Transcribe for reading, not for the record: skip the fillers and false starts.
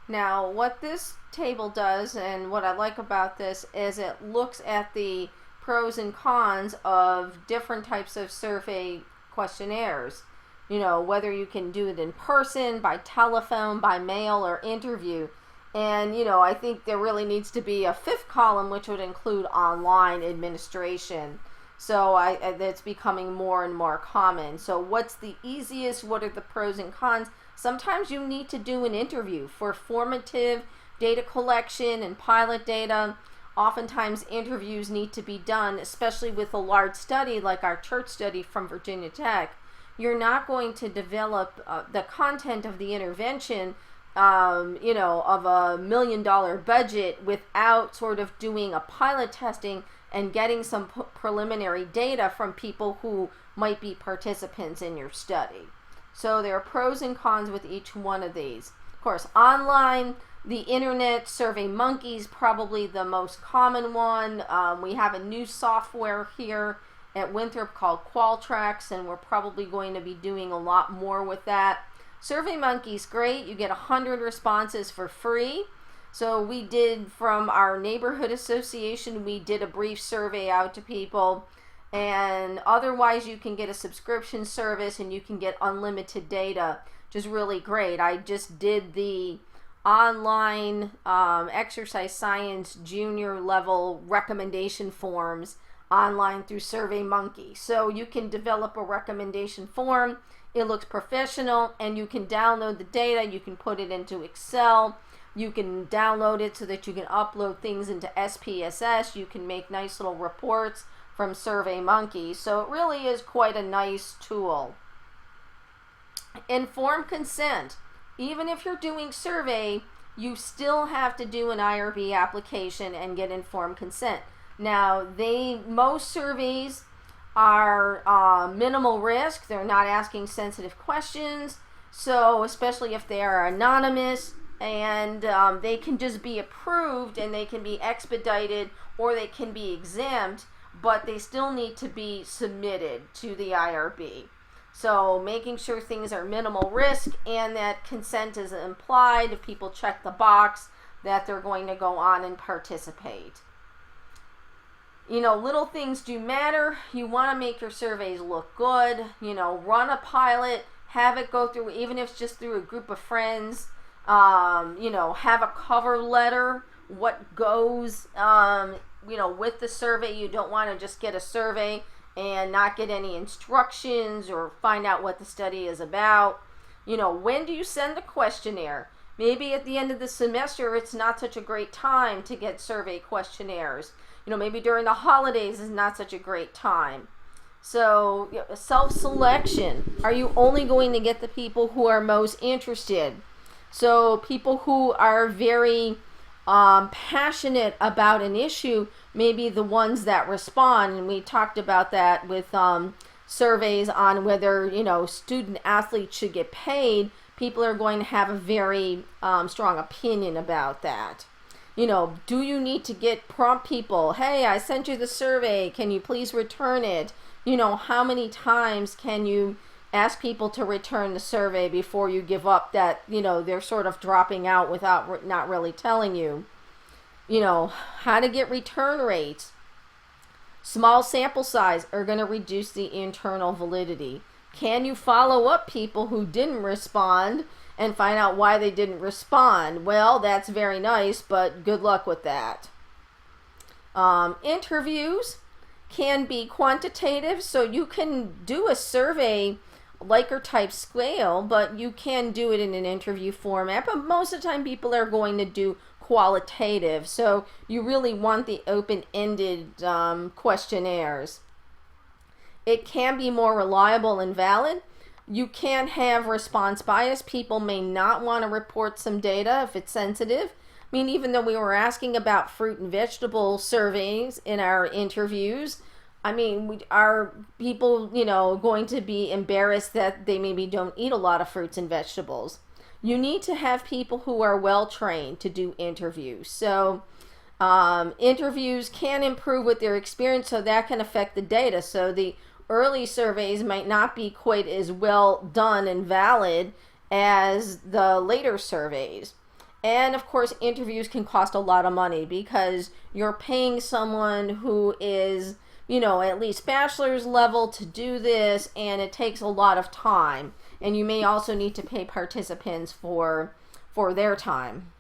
Now, what this table does, and what I like about this, is it looks at the pros and cons of different types of survey questionnaires. You know, whether you can do it in person, by telephone, by mail, or interview. And, you know, I think there really needs to be a fifth column, which would include online administration. So that's becoming more and more common. So what's the easiest? What are the pros and cons? Sometimes you need to do an interview for formative data collection and pilot data. Oftentimes interviews need to be done, especially with a large study like our church study from Virginia Tech. You're not going to develop the content of the intervention you know, of $1 million budget without sort of doing a pilot testing and getting some preliminary data from people who might be participants in your study. So there are pros and cons with each one of these. Of course, online, the internet, SurveyMonkey's probably the most common one. We have a new software here at Winthrop called Qualtrics, and we're probably going to be doing a lot more with that. SurveyMonkey's great. You get 100 responses for free. So we did, from our neighborhood association, we did a brief survey out to people, and otherwise you can get a subscription service and you can get unlimited data, which is really great. I just did the online exercise science junior level recommendation forms online through SurveyMonkey. So you can develop a recommendation form. It looks professional, and you can download the data. You can put it into Excel. You can download it so that you can upload things into SPSS. You can make nice little reports from SurveyMonkey. So it really is quite a nice tool. Informed consent. Even if you're doing survey, you still have to do an IRB application and get informed consent. Now, most surveys are minimal risk. They're not asking sensitive questions. So especially if they are anonymous, and they can just be approved and they can be expedited or they can be exempt, but they still need to be submitted to the IRB. So making sure things are minimal risk and that consent is implied if people check the box that they're going to go on and participate. You know, little things do matter. You want to make your surveys look good. You know, run a pilot, have it go through, even if it's just through a group of friends. You know, have a cover letter, what goes, you know, with the survey. You don't want to just get a survey and not get any instructions or find out what the study is about. You know, when do you send the questionnaire? Maybe at the end of the semester, it's not such a great time to get survey questionnaires. You know, maybe during the holidays is not such a great time. So, you know, self-selection. Are you only going to get the people who are most interested? So people who are very passionate about an issue may be the ones that respond. And we talked about that with surveys on whether, you know, student athletes should get paid. People are going to have a very strong opinion about that. You know, do you need to prompt people? Hey, I sent you the survey. Can you please return it? You know, how many times can you ask people to return the survey before you give up that, you know, they're sort of dropping out without not really telling you? You know, how to get return rates. Small sample size are going to reduce the internal validity. Can you follow up people who didn't respond and find out why they didn't respond? Well, that's very nice, but good luck with that. Interviews can be quantitative, so you can do a survey Likert type scale, but you can do it in an interview format. But most of the time people are going to do qualitative, so you really want the open-ended questionnaires. It can be more reliable and valid. You can have response bias. People may not want to report some data if it's sensitive. I mean, even though we were asking about fruit and vegetable surveys in our interviews, I mean, are people, you know, going to be embarrassed that they maybe don't eat a lot of fruits and vegetables? You need to have people who are well trained to do interviews. So interviews can improve with their experience, so that can affect the data. So the early surveys might not be quite as well done and valid as the later surveys. And of course, interviews can cost a lot of money because you're paying someone who is, at least bachelor's level to do this, and it takes a lot of time. And you may also need to pay participants for their time.